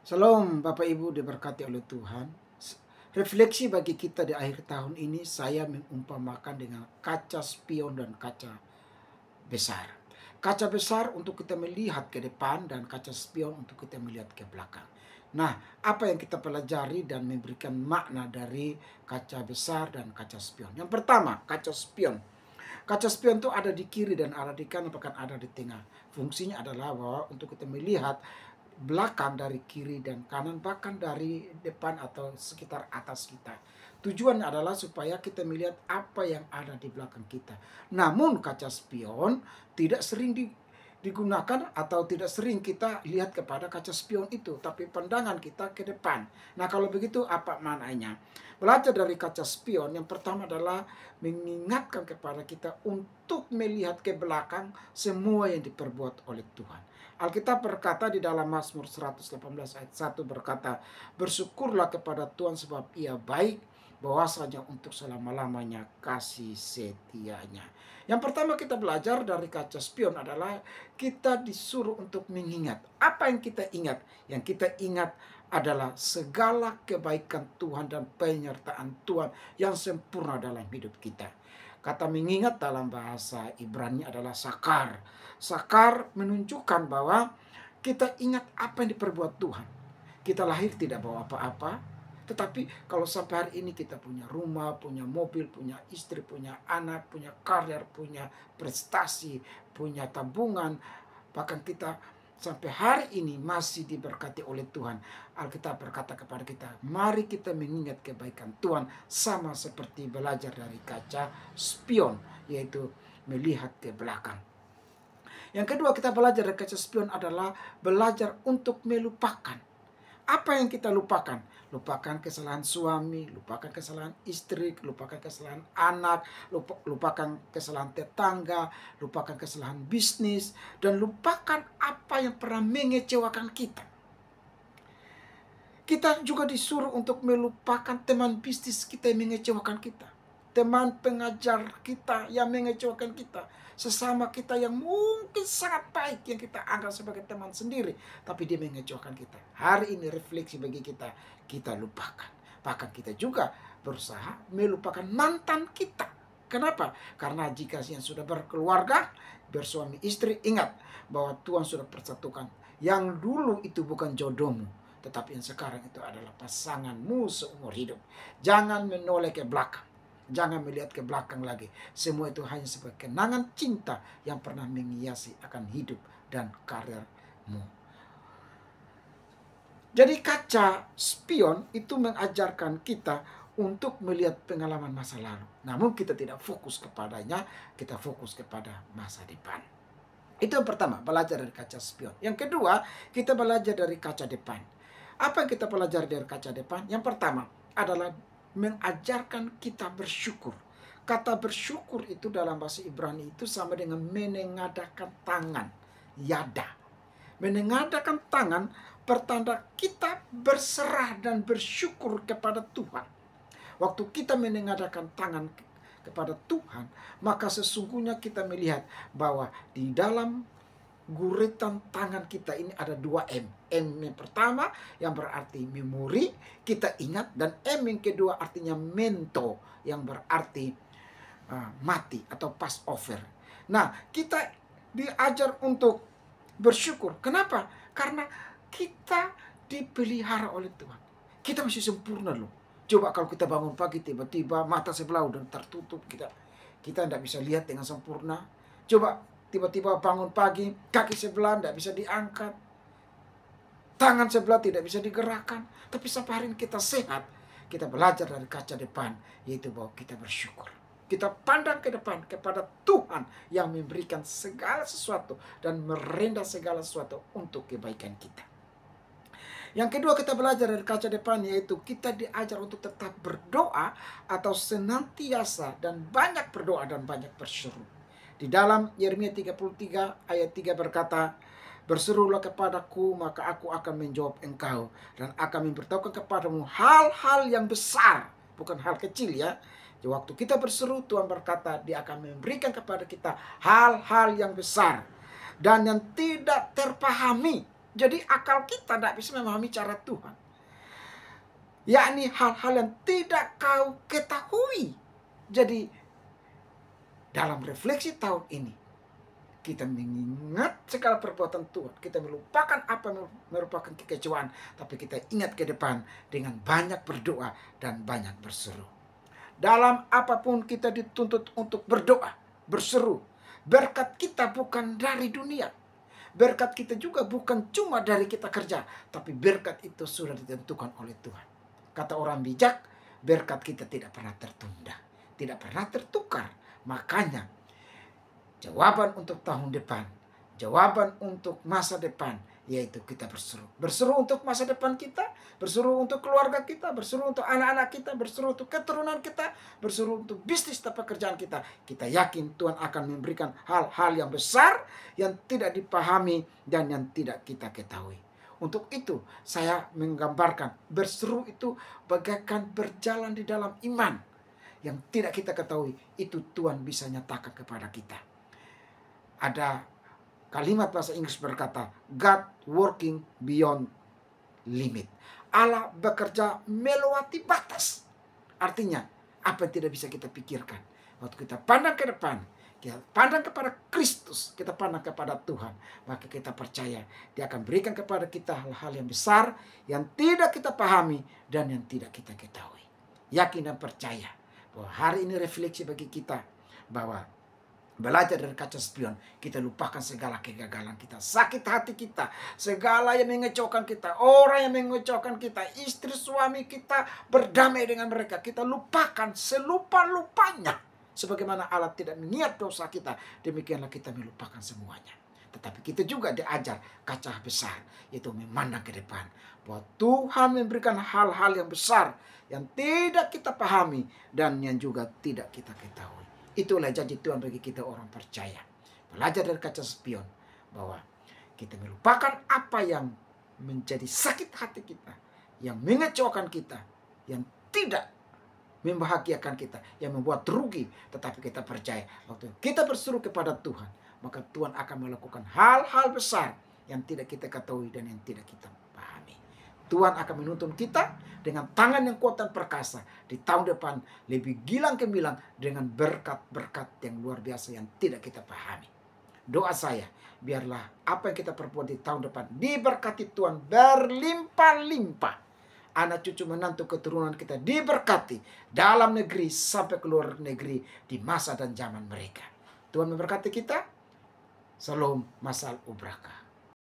Shalom Bapak Ibu diberkati oleh Tuhan. Refleksi bagi kita di akhir tahun ini saya mengumpamakan dengan kaca spion dan kaca besar. Kaca besar untuk kita melihat ke depan dan kaca spion untuk kita melihat ke belakang. Nah, apa yang kita pelajari dan memberikan makna dari kaca besar dan kaca spion? Yang pertama, kaca spion. Kaca spion itu ada di kiri dan ada di kanan, bahkan ada di tengah. Fungsinya adalah bahwa untuk kita melihat belakang dari kiri dan kanan, bahkan dari depan atau sekitar atas kita. Tujuannya adalah supaya kita melihat apa yang ada di belakang kita. Namun kaca spion tidak sering digunakan atau tidak sering kita lihat kepada kaca spion itu, tapi pandangan kita ke depan. Nah, kalau begitu apa maknanya? Belajar dari kaca spion yang pertama adalah mengingatkan kepada kita untuk melihat ke belakang semua yang diperbuat oleh Tuhan. Alkitab berkata di dalam Mazmur 118 ayat 1 berkata, "Bersyukurlah kepada Tuhan sebab Ia baik, bahwasanya untuk selama-lamanya kasih setianya." Yang pertama kita belajar dari kaca spion adalah kita disuruh untuk mengingat. Apa yang kita ingat? Yang kita ingat adalah segala kebaikan Tuhan dan penyertaan Tuhan yang sempurna dalam hidup kita. Kata mengingat dalam bahasa Ibrani adalah sakar. Sakar menunjukkan bahwa kita ingat apa yang diperbuat Tuhan. Kita lahir tidak bawa apa-apa, tetapi kalau sampai hari ini kita punya rumah, punya mobil, punya istri, punya anak, punya karir, punya prestasi, punya tabungan, bahkan kita sampai hari ini masih diberkati oleh Tuhan. Alkitab berkata kepada kita, mari kita mengingat kebaikan Tuhan sama seperti belajar dari kaca spion, yaitu melihat ke belakang. Yang kedua kita belajar dari kaca spion adalah belajar untuk melupakan. Apa yang kita lupakan? Lupakan kesalahan suami, lupakan kesalahan istri, lupakan kesalahan anak, lupakan kesalahan tetangga, lupakan kesalahan bisnis, dan lupakan apa yang pernah mengecewakan kita. Kita juga disuruh untuk melupakan teman bisnis kita yang mengecewakan kita. Teman pengajar kita yang mengecewakan kita. Sesama kita yang mungkin sangat baik, yang kita anggap sebagai teman sendiri, tapi dia mengecewakan kita. Hari ini refleksi bagi kita, kita lupakan. Bahkan kita juga berusaha melupakan mantan kita. Kenapa? Karena jika yang sudah berkeluarga, bersuami istri, ingat bahwa Tuhan sudah persatukan. Yang dulu itu bukan jodohmu, tetapi yang sekarang itu adalah pasanganmu seumur hidup. Jangan menoleh ke belakang. Jangan melihat ke belakang lagi. Semua itu hanya sebagai kenangan cinta yang pernah menghiasi akan hidup dan karirmu. Jadi kaca spion itu mengajarkan kita untuk melihat pengalaman masa lalu. Namun kita tidak fokus kepadanya, kita fokus kepada masa depan. Itu yang pertama, belajar dari kaca spion. Yang kedua, kita belajar dari kaca depan. Apa yang kita pelajari dari kaca depan? Yang pertama adalah mengajarkan kita bersyukur. Kata bersyukur itu dalam bahasa Ibrani itu sama dengan menengadahkan tangan, yada. Menengadahkan tangan pertanda kita berserah dan bersyukur kepada Tuhan. Waktu kita menengadahkan tangan kepada Tuhan, maka sesungguhnya kita melihat bahwa di dalam guritan tangan kita ini ada 2 M. M yang pertama yang berarti memori, kita ingat, dan M yang kedua artinya mento yang berarti mati atau Passover. Nah, kita diajar untuk bersyukur. Kenapa? Karena kita dipelihara oleh Tuhan. Kita masih sempurna loh. Coba kalau kita bangun pagi tiba-tiba mata sebelah udah tertutup, kita tidak bisa lihat dengan sempurna. Coba tiba-tiba bangun pagi, kaki sebelah tidak bisa diangkat, tangan sebelah tidak bisa digerakkan. Tapi sampai hari ini kita sehat. Kita belajar dari kaca depan, yaitu bahwa kita bersyukur. Kita pandang ke depan kepada Tuhan yang memberikan segala sesuatu dan merendah segala sesuatu untuk kebaikan kita. Yang kedua kita belajar dari kaca depan, yaitu kita diajar untuk tetap berdoa atau senantiasa dan banyak berdoa dan banyak berseru. Di dalam Yeremia 33 ayat 3 berkata, "Berserulah kepadaku, maka aku akan menjawab engkau dan akan memberitahukan kepadamu hal-hal yang besar." Bukan hal kecil ya. Waktu kita berseru, Tuhan berkata dia akan memberikan kepada kita hal-hal yang besar dan yang tidak terpahami. Jadi akal kita tidak bisa memahami cara Tuhan. Yakni hal-hal yang tidak kau ketahui. Jadi dalam refleksi tahun ini, kita mengingat segala perbuatan Tuhan. Kita melupakan apa yang merupakan kekecewaan. Tapi kita ingat ke depan dengan banyak berdoa dan banyak berseru. Dalam apapun kita dituntut untuk berdoa, berseru. Berkat kita bukan dari dunia. Berkat kita juga bukan cuma dari kita kerja. Tapi berkat itu sudah ditentukan oleh Tuhan. Kata orang bijak, berkat kita tidak pernah tertunda. Tidak pernah tertukar. Makanya jawaban untuk tahun depan, jawaban untuk masa depan, yaitu kita berseru. Berseru untuk masa depan kita, berseru untuk keluarga kita, berseru untuk anak-anak kita, berseru untuk keturunan kita, berseru untuk bisnis atau pekerjaan kita. Kita yakin Tuhan akan memberikan hal-hal yang besar yang tidak dipahami dan yang tidak kita ketahui. Untuk itu saya menggambarkan berseru itu bagaikan berjalan di dalam iman. Yang tidak kita ketahui, itu Tuhan bisa nyatakan kepada kita. Ada kalimat bahasa Inggris berkata, God working beyond limit. Allah bekerja melewati batas. Artinya, apa yang tidak bisa kita pikirkan. Waktu kita pandang ke depan, kita pandang kepada Kristus, kita pandang kepada Tuhan, maka kita percaya Dia akan berikan kepada kita hal-hal yang besar, yang tidak kita pahami, dan yang tidak kita ketahui. Yakin dan percaya bahwa hari ini refleksi bagi kita, bahwa belajar dari kaca spion, kita lupakan segala kegagalan kita, sakit hati kita, segala yang mengecewakan kita, orang yang mengecewakan kita, istri suami kita, berdamai dengan mereka. Kita lupakan selupa-lupanya. Sebagaimana Allah tidak mengingat dosa kita, demikianlah kita melupakan semuanya. Tetapi kita juga diajar kaca besar, yaitu memandang ke depan. Bahwa Tuhan memberikan hal-hal yang besar, yang tidak kita pahami, dan yang juga tidak kita ketahui. Itulah janji Tuhan bagi kita orang percaya. Belajar dari kaca spion, bahwa kita melupakan apa yang menjadi sakit hati kita, yang mengecewakan kita, yang tidak membahagiakan kita, yang membuat rugi. Tetapi kita percaya waktu kita berseru kepada Tuhan, maka Tuhan akan melakukan hal-hal besar yang tidak kita ketahui dan yang tidak kita pahami. Tuhan akan menuntun kita dengan tangan yang kuat dan perkasa di tahun depan, lebih gilang gemilang dengan berkat-berkat yang luar biasa yang tidak kita pahami. Doa saya, biarlah apa yang kita perbuat di tahun depan diberkati Tuhan berlimpah-limpah. Anak cucu menantu keturunan kita diberkati dalam negeri sampai ke luar negeri di masa dan zaman mereka. Tuhan memberkati kita. Salam masal ubraka.